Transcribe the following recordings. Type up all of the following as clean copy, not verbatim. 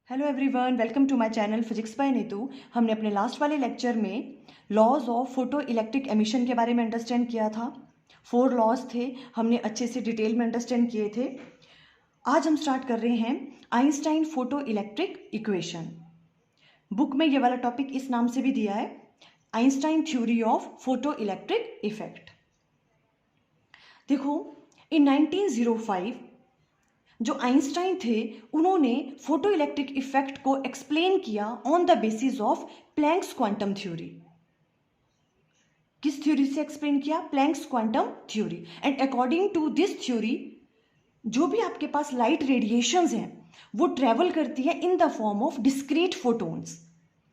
Hello everyone, welcome to my channel physics by Neetu. हमने अपने last वाले लेक्चर में laws of photoelectric emission के बारे में अंडरस्टैंड किया था। 4 लॉज थे, हमने अच्छे से डिटेल में अंडरस्टैंड किए थे। आज हम स्टार्ट कर रहे हैं Einstein photo electric equation. Book में ये वाला टॉपिक इस नाम से भी दिया है, Einstein theory of photoelectric effect. देखो, इन 1905 जो आइंस्टाइन थे उन्होंने फोटो इलेक्ट्रिक इफेक्ट को एक्सप्लेन किया on the basis of Planck's quantum theory. किस थ्योरी से एक्सप्लेन किया? Planck's quantum theory. And according to this theory जो भी आपके पास लाइट रेडिएशंस हैं वो ट्रेवल करती है in the form of discrete photons.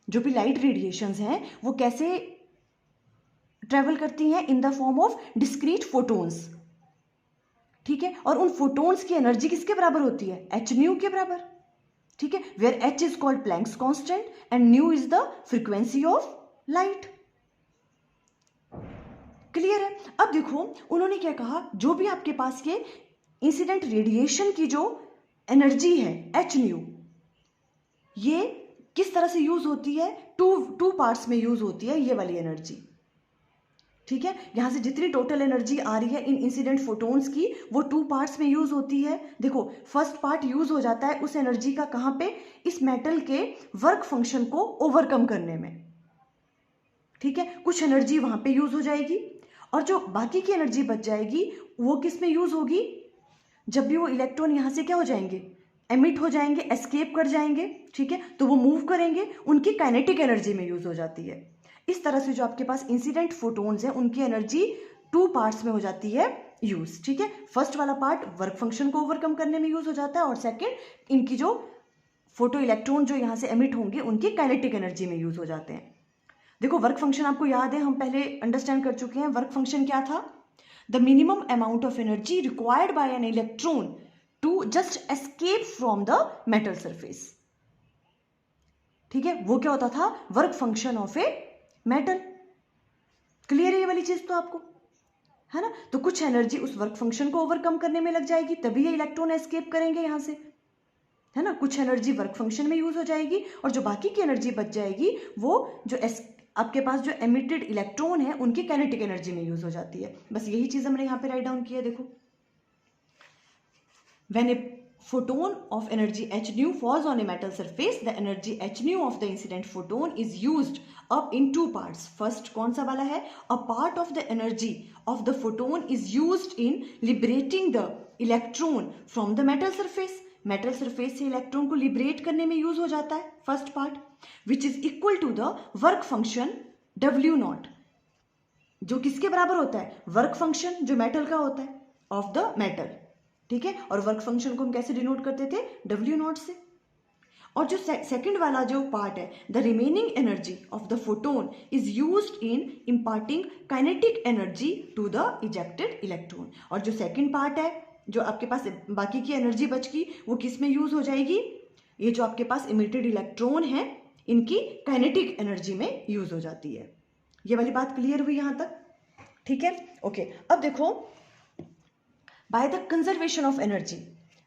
जो भी लाइट रेडिएशंस हैं वो कैसे ट्रेवल करती हैं? In the form of discrete photons. ठीक है, और उन फोटोन्स की एनर्जी किसके बराबर होती है? एच न्यू के बराबर। ठीक है, where H is called Planck's constant and nu is the frequency of light. Clear है? अब देखो उन्होंने क्या कहा, जो भी आपके पास ये इंसिडेंट रेडिएशन की जो एनर्जी है एच न्यू, ये किस तरह से यूज होती है? टू पार्ट्स में यूज होती है ये वाली एनर्जी। ठीक है, यहां से जितनी टोटल एनर्जी आ रही है इन इंसिडेंट फोटोन्स की वो 2 पार्ट्स में यूज होती है। देखो, फर्स्ट पार्ट यूज हो जाता है उस एनर्जी का कहां पे? इस मेटल के वर्क फंक्शन को ओवरकम करने में। ठीक है, कुछ एनर्जी वहां पे यूज हो जाएगी और जो बाकी की एनर्जी बच जाएगी वो किस में यूज होगी? जब भी वो इलेक्ट्रॉन यहां से क्या हो जाएंगे? एमिट हो जाएंगे, एस्केप कर जाएंगे। ठीक है, तो वो मूव करेंगे, उनकी काइनेटिक एनर्जी में यूज हो जाती है। इस तरह से जो आपके पास इंसिडेंट फोटोन्स हैं उनकी एनर्जी 2 पार्ट्स में हो जाती है यूज। ठीक है, फर्स्ट वाला पार्ट वर्क फंक्शन को ओवरकम करने में यूज हो जाता है और सेकंड इनकी जो फोटो इलेक्ट्रॉन जो यहां से एमिट होंगे उनकी काइनेटिक एनर्जी में यूज हो जाते हैं। देखो, वर्क फंक्शन आपको याद है, हम पहले अंडरस्टैंड कर चुके हैं। वर्क फंक्शन क्या था? The minimum amount of energy required by an electron to just escape from the metal surface. ठीक है, वो क्या होता था? Work function of a metal. Clear है ये वाली चीज तो आपको, है ना? तो कुछ एनर्जी उस वर्क फंक्शन को ओवरकम करने में लग जाएगी, तभी ये इलेक्ट्रॉन एस्केप करेंगे यहां से, है ना? कुछ एनर्जी वर्क फंक्शन में यूज हो जाएगी और जो बाकी की एनर्जी बच जाएगी वो जो आपके पास जो एमिटेड इलेक्ट्रॉन है उनकी काइनेटिक एनर्जी में यूज हो जाती है। बस यही चीज हमने यहां पे राइट डाउन किया। देखो, when A photon of energy h nu falls on a metal surface, the energy h nu of the incident photon is used up in 2 parts. First कौन सा वाला है? A part of the energy of the photon is used in liberating the electron from the metal surface. metal surface से electron को liberate करने में use हो जाता है first part, which is equal to the work function W naught, जो किसके बराबर होता है? वर्क फंक्शन जो मेटल का होता है ऑफ द मेटल। ठीक है, और वर्क फंक्शन को हम कैसे डिनोट करते थे? W नॉट से। और जो सेकंड वाला जो पार्ट है, the remaining energy of the photon is used in imparting kinetic energy to the ejected electron. और जो सेकंड पार्ट है, जो आपके पास बाकी की एनर्जी बच गई, वो किस में यूज हो जाएगी? ये जो आपके पास इमिटेड इलेक्ट्रॉन है इनकी काइनेटिक एनर्जी में यूज हो जाती है। ये वाली बात क्लियर हुई यहां तक? ठीक है, ओके। अब देखो, by the conservation of energy,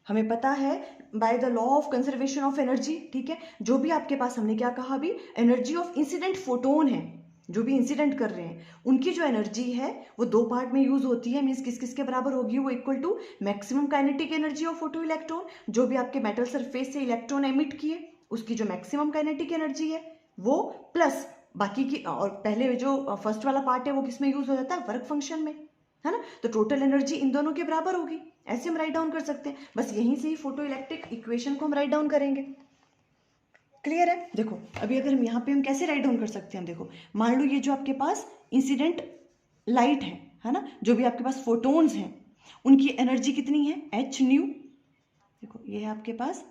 हमें पता है by the law of conservation of energy. ठीक है, जो भी आपके पास, हमने क्या कहा अभी? एनर्जी ऑफ इंसिडेंट फोटोन है, जो भी इंसिडेंट कर रहे हैं उनकी जो एनर्जी है वो 2 पार्ट में यूज होती है। मीन्स किस किसके बराबर होगी? वो equal to maximum kinetic energy of photoelectron, जो भी आपके मेटल सरफेस से इलेक्ट्रॉन एमिट किए उसकी जो मैक्सिमम काइनेटिक एनर्जी है वो, प्लस बाकी की, और पहले जो फर्स्ट वाला पार्ट है वो किस में यूज हो जाता है? वर्क फंक्शन में, है ना? तो टोटल एनर्जी इन दोनों के बराबर होगी, ऐसे हम राइट डाउन कर सकते हैं। बस यहीं से ही फोटो इलेक्ट्रिक इक्वेशन को हम राइट डाउन करेंगे। क्लियर है? देखो, अभी अगर हम यहाँ पे हम कैसे राइट डाउन कर सकते हैं? हम देखो, मान लो ये जो आपके पास इंसिडेंट लाइट है ना, जो भी आपके पास फोटोन्स हैं उनकी एनर्जी कितनी है? H new. देखो, ये है आपके पास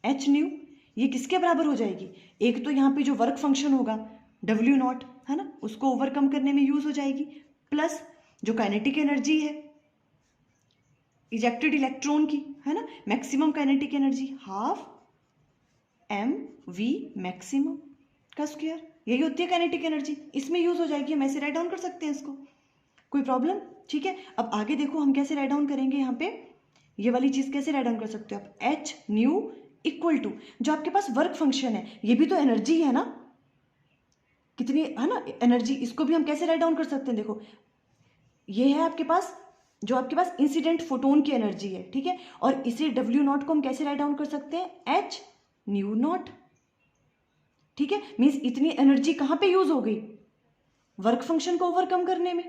एच न्यू, ये किसके बराबर हो जाएगी? एक तो यहाँ पे जो वर्क फंक्शन होगा W नॉट, है ना, उसको ओवरकम करने में यूज हो जाएगी, प्लस जो काइनेटिक एनर्जी है इजेक्टेड इलेक्ट्रॉन की, है ना, maximum kinetic energy half mv maximum का स्क्वायर, यही होती है काइनेटिक एनर्जी, इसमें यूज हो जाएगी। हम ऐसे राइट डाउन कर सकते हैं इसको, कोई प्रॉब्लम? ठीक है, अब आगे देखो हम कैसे राइट डाउन करेंगे। यहाँ पे ये वाली चीज कैसे राइट डाउन कर सकते हो आप? एच न्यू इक्वल टू जो आपके पास वर्क फंक्शन है, ये भी तो एनर्जी है ना, कितनी है ना एनर्जी, इसको भी हम कैसे राइट डाउन कर सकते हैं, देखो ये है आपके पास जो आपके पास इंसिडेंट फोटोन की एनर्जी है, ठीक है, और इसे डब्ल्यू नॉट को हम कैसे राइट डाउन कर सकते हैं, एच न्यू नॉट, ठीक है, मीन्स इतनी एनर्जी कहाँ पे यूज हो गई, वर्क फंक्शन को ओवरकम करने में,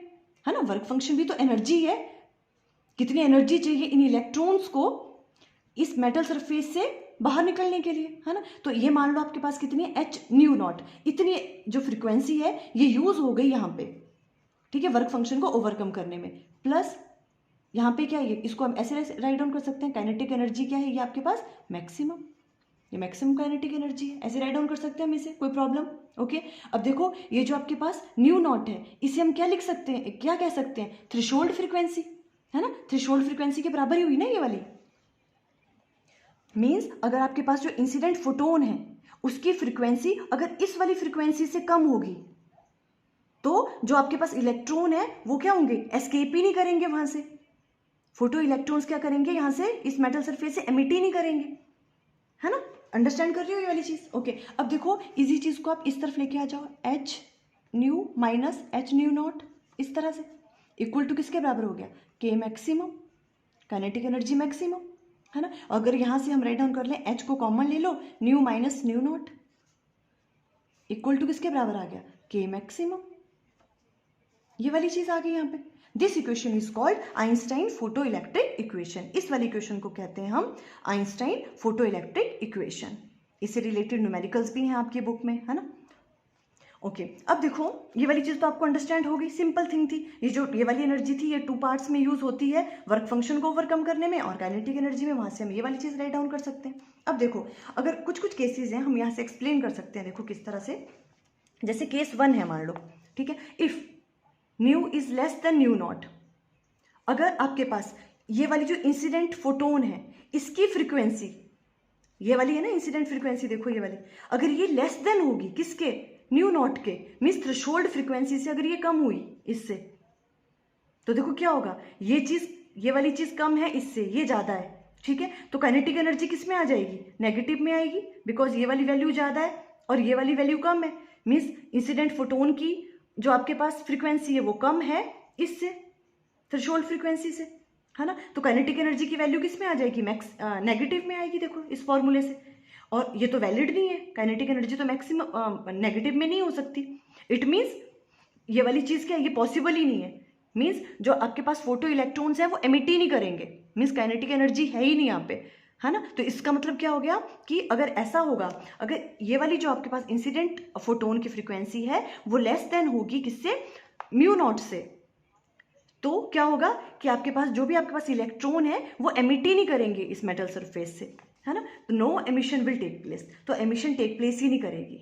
है ना, वर्क फंक्शन भी तो एनर्जी है, कितनी एनर्जी चाहिए इन इलेक्ट्रॉन्स को इस मेटल सरफेस से बाहर निकलने के लिए, है ना, तो ये मान लो आपके पास कितनी है, एच न्यू नॉट, इतनी जो फ्रीक्वेंसी है ये यूज हो गई यहाँ पे, ठीक है, वर्क फंक्शन को ओवरकम करने में, प्लस यहाँ पे क्या है, इसको हम ऐसे राइट डाउन कर सकते हैं, काइनेटिक एनर्जी क्या है, ये आपके पास मैक्सिमम, ये मैक्सिमम काइनेटिक एनर्जी है, ऐसे राइट डाउन कर सकते हैं हम इसे, कोई प्रॉब्लम, ओके। अब देखो ये जो आपके पास न्यू नॉट है, इसे हम क्या लिख सकते हैं, क्या कह सकते हैं, थ्रेशोल्ड फ्रीक्वेंसी, है ना, थ्रेशोल्ड फ्रीक्वेंसी के बराबर ही हुई ना ये वाली, मीन्स अगर आपके पास जो इंसिडेंट फोटोन है उसकी फ्रीक्वेंसी अगर इस वाली फ्रीक्वेंसी से कम होगी तो जो आपके पास इलेक्ट्रॉन है वो क्या होंगे, एस्केप ही नहीं करेंगे वहां से, फोटो इलेक्ट्रॉन्स क्या करेंगे यहाँ से इस मेटल सरफेस से एमिट ही नहीं करेंगे, है ना, अंडरस्टैंड कर रही हो ये वाली चीज, ओके। अब देखो इसी चीज को आप इस तरफ लेके आ जाओ, H new minus H new not, इस तरह से इक्वल टू किसके बराबर हो गया, के मैक्सिमम, काइनेटिक एनर्जी मैक्सिमम, है ना, अगर यहां से हम राइट डाउन कर लें, एच को कॉमन ले लो, nu minus nu naught equal to किसके बराबर आ गया, के मैक्सिमम, ये वाली चीज आ गई यहाँ पे। This equation is called Einstein photo electric equation, इस वाली इक्वेशन को कहते हैं हम आइंस्टाइन फोटो इलेक्ट्रिक इक्वेशन, इससे रिलेटेड न्यूमेरिकल्स भी हैं आपकी बुक में, है ना, ओके। अब देखो ये वाली चीज तो आपको अंडरस्टैंड होगी, सिंपल थिंग थी, ये जो ये वाली एनर्जी थी ये टू पार्ट्स में यूज होती है, वर्क फंक्शन को ओवरकम करने में और काइनेटिक एनर्जी में, वहां से हम ये वाली चीज राइट डाउन कर सकते हैं। अब देखो अगर कुछ कुछ केसेस हैं हम यहाँ से एक्सप्लेन कर सकते हैं, देखो किस तरह से, जैसे केस 1 है मान लो, ठीक है, if new is less than new not, अगर आपके पास ये वाली जो इंसिडेंट फोटोन है इसकी फ्रीक्वेंसी, ये वाली है ना इंसिडेंट फ्रीक्वेंसी, देखो ये वाली अगर ये लेस देन होगी किसके, न्यू नॉट के, मीन्स थ्रेशोल्ड फ्रीक्वेंसी से अगर ये कम हुई इससे, तो देखो क्या होगा, ये चीज ये वाली चीज कम है इससे, ये ज्यादा है, ठीक है, तो काइनेटिक एनर्जी किस में आ जाएगी, नेगेटिव में आएगी, बिकॉज ये वाली वैल्यू ज्यादा है और ये वाली वैल्यू कम है, मीन्स इंसिडेंट फोटोन की जो आपके पास फ्रीक्वेंसी है वो कम है इससे, थ्रेशोल्ड फ्रीक्वेंसी से, है ना, तो काइनेटिक एनर्जी की वैल्यू किस में आ जाएगी, नेगेटिव में आएगी, देखो इस फॉर्मूले से, और ये तो वैलिड नहीं है, काइनेटिक एनर्जी तो मैक्सिमम नेगेटिव में नहीं हो सकती, इट मीन्स ये वाली चीज क्या है, ये पॉसिबल ही नहीं है, मीन्स जो आपके पास फोटो इलेक्ट्रॉन्स हैं वो एमिट ही नहीं करेंगे, मीन्स काइनेटिक एनर्जी है ही नहीं यहाँ पे, है ना, तो इसका मतलब क्या हो गया कि अगर ऐसा होगा, अगर ये वाली जो आपके पास इंसिडेंट फोटोन की फ्रीक्वेंसी है वो लेस देन होगी किससे, म्यू नॉट से, तो क्या होगा कि आपके पास जो भी आपके पास इलेक्ट्रॉन है वो एमिट ही नहीं करेंगे इस मेटल सरफेस से, है ना, तो no emission will take place, तो एमिशन टेक प्लेस ही नहीं करेगी।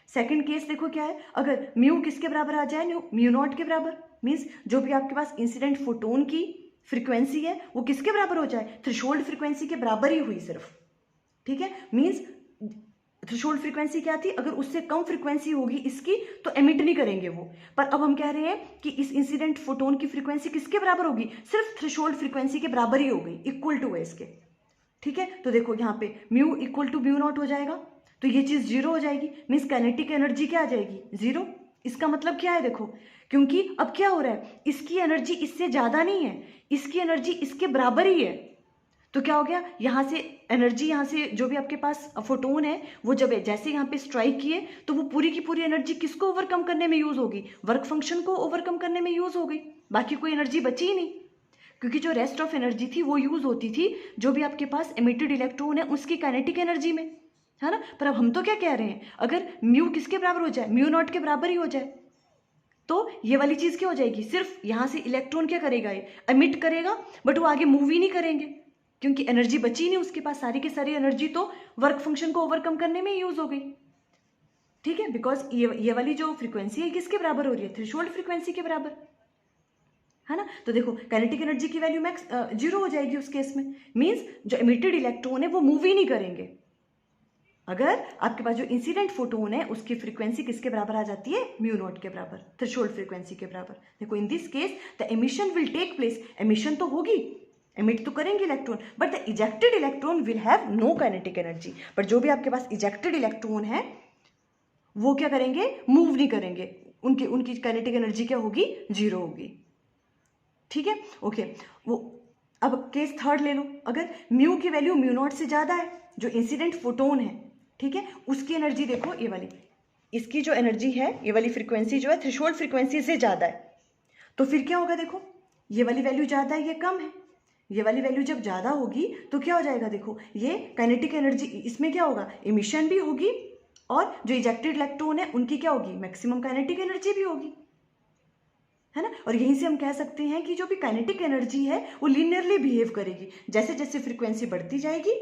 सेकंड केस देखो क्या है, अगर म्यू किसके बराबर आ जाए, म्यू नॉट के बराबर, मीन्स जो भी आपके पास इंसिडेंट फोटोन की फ्रीक्वेंसी है वो किसके बराबर हो जाए, थ्रेशोल्ड फ्रीक्वेंसी के बराबर ही हुई सिर्फ, ठीक है, मीन्स थ्रेशोल्ड फ्रीक्वेंसी क्या थी, अगर उससे कम फ्रीक्वेंसी होगी इसकी तो एमिट नहीं करेंगे वो, पर अब हम कह रहे हैं कि इस इंसिडेंट फोटोन की फ्रीक्वेंसी किसके बराबर होगी, सिर्फ थ्रेशोल्ड फ्रीक्वेंसी के बराबर ही हो गई, इक्वल टू है इसके, ठीक है, तो देखो यहाँ पे mu equal to mu naught हो जाएगा, तो ये चीज जीरो हो जाएगी, मीन्स काइनेटिक एनर्जी क्या आ जाएगी, जीरो। इसका मतलब क्या है, देखो क्योंकि अब क्या हो रहा है, इसकी एनर्जी इससे ज्यादा नहीं है, इसकी एनर्जी इसके बराबर ही है, तो क्या हो गया, यहाँ से एनर्जी, यहाँ से जो भी आपके पास फोटोन है वो जब जैसे यहाँ पे स्ट्राइक किए तो वो पूरी की पूरी एनर्जी किसको ओवरकम करने में यूज होगी, वर्क फंक्शन को ओवरकम करने में यूज हो गई, बाकी कोई एनर्जी बची ही नहीं, क्योंकि जो रेस्ट ऑफ एनर्जी थी वो यूज होती थी जो भी आपके पास एमिटेड इलेक्ट्रॉन है उसकी काइनेटिक एनर्जी में, है ना, पर अब हम तो क्या कह रहे हैं, अगर म्यू किसके बराबर हो जाए, म्यू नॉट के बराबर ही हो जाए, तो ये वाली चीज क्या हो जाएगी, सिर्फ यहां से इलेक्ट्रॉन क्या करेगा, ये एमिट करेगा, बट वो आगे मूव ही नहीं करेंगे क्योंकि एनर्जी बची नहीं उसके पास, सारी की सारी एनर्जी तो वर्क फंक्शन को ओवरकम करने में यूज हो गई, ठीक है, बिकॉज ये वाली जो फ्रीक्वेंसी है किसके बराबर हो रही है, थ्रेशोल्ड फ्रीक्वेंसी के बराबर, है ना, तो देखो काइनेटिक एनर्जी की वैल्यू मैक्स जीरो हो जाएगी उस केस में, मीन्स जो एमिटेड इलेक्ट्रॉन है वो मूव ही नहीं करेंगे, अगर आपके पास जो इंसिडेंट फोटोन है उसकी फ्रीक्वेंसी किसके बराबर आ जाती है, म्यू नॉट के बराबर, थ्रेशोल्ड फ्रीक्वेंसी के बराबर, देखो in this case the emission will take place, emission तो होगी एमिट तो करेंगे electron, but the ejected electron will have no kinetic energy. पर जो भी आपके पास इजेक्टेड इलेक्ट्रॉन है वो क्या करेंगे, मूव नहीं करेंगे, उनकी उनकी काइनेटिक एनर्जी क्या होगी, 0 होगी। ठीक है, ओके। वो अब केस थर्ड ले लो, अगर म्यू की वैल्यू म्यू नॉट से ज़्यादा है, जो इंसिडेंट फोटोन है, ठीक है, उसकी एनर्जी देखो ये वाली, इसकी जो एनर्जी है, ये वाली फ्रीक्वेंसी जो है थ्रेशोल्ड फ्रीक्वेंसी से ज़्यादा है, तो फिर क्या होगा, देखो ये वाली वैल्यू ज़्यादा है, ये कम है, ये वाली वैल्यू जब ज़्यादा होगी तो क्या हो जाएगा, देखो ये काइनेटिक एनर्जी, इसमें क्या होगा, इमिशन भी होगी, और जो इजेक्टेड इलेक्ट्रॉन है उनकी क्या होगी, मैक्सिमम काइनेटिक एनर्जी भी होगी, है ना। और यहीं से हम कह सकते हैं कि जो भी काइनेटिक एनर्जी है वो लीनियरली बिहेव करेगी, जैसे जैसे फ्रीक्वेंसी बढ़ती जाएगी,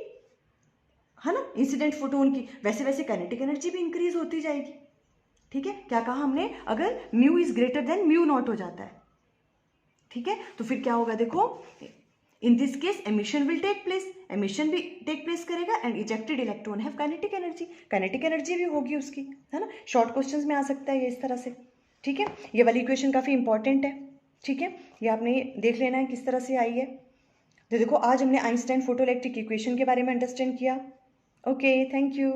है ना, इंसिडेंट फोटोन की, वैसे वैसे काइनेटिक एनर्जी भी इंक्रीज होती जाएगी। ठीक है, क्या कहा हमने, अगर mu is greater than mu naught हो जाता है, ठीक है, तो फिर क्या होगा, देखो in this case emission will take place, emission भी टेक प्लेस करेगा, and ejected electron have kinetic energy, kinetic energy भी होगी उसकी, है ना। शॉर्ट क्वेश्चंस में आ सकता है ये इस तरह से। ठीक है, ये वाली इक्वेशन काफ़ी इंपॉर्टेंट है। ठीक है, ये आपने देख लेना है किस तरह से आई है। तो देखो आज हमने आइंस्टाइन फोटोइलेक्ट्रिक इक्वेशन के बारे में अंडरस्टैंड किया। Okay, thank you.